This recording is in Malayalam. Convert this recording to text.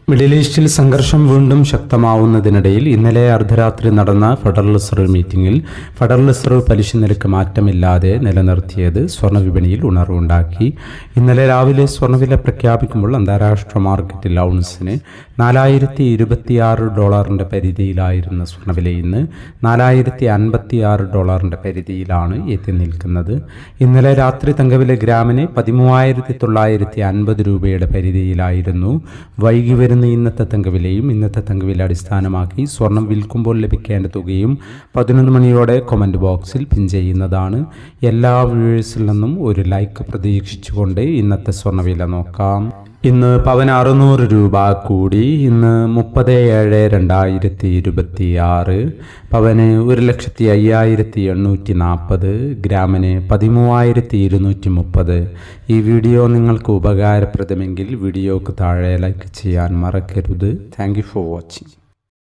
മിഡിൽ ഈസ്റ്റിൽ സംഘർഷം വീണ്ടും ശക്തമാവുന്നതിനിടയിൽ ഇന്നലെ അർദ്ധരാത്രി നടന്ന ഫെഡറൽ റിസർവ് മീറ്റിംഗിൽ ഫെഡറൽ റിസർവ് പലിശ നിരക്ക് മാറ്റമില്ലാതെ നിലനിർത്തിയത് സ്വർണ്ണവിപണിയിൽ ഉണർവുണ്ടാക്കി. ഇന്നലെ രാവിലെ സ്വർണ്ണവില പ്രഖ്യാപിക്കുമ്പോൾ അന്താരാഷ്ട്ര മാർക്കറ്റിൽ ഔൺസിന് $4026 പരിധിയിലായിരുന്ന സ്വർണ്ണവില ഇന്ന് $4056 പരിധിയിലാണ് എത്തി നിൽക്കുന്നത്. ഇന്നലെ രാത്രി തങ്കവില ഗ്രാമിന് 13,950 രൂപയുടെ പരിധിയിലായിരുന്നു. വൈകി വരുന്ന ഇന്നത്തെ തങ്കവിലയും ഇന്നത്തെ തങ്കവില അടിസ്ഥാനമാക്കി സ്വർണം വിൽക്കുമ്പോൾ ലഭിക്കേണ്ട തുകയും 11 മണിയോടെ കമന്റ് ബോക്സിൽ പിൻ ചെയ്യുന്നതാണ്. എല്ലാ വ്യൂവേഴ്സിൽ നിന്നും ഒരു ലൈക്ക് പ്രതീക്ഷിച്ചുകൊണ്ട് ഇന്നത്തെ സ്വർണ്ണവില നോക്കാം. ഇന്ന് പവന് 600 രൂപ കൂടി. ഇന്ന് 30/7/2026. പവന് 1,05,840. ഗ്രാമിന് 13,230. ഈ വീഡിയോ നിങ്ങൾക്ക് ഉപകാരപ്രദമെങ്കിൽ വീഡിയോക്ക് താഴെ ലൈക്ക് ചെയ്യാൻ മറക്കരുത്. Thank you for watching.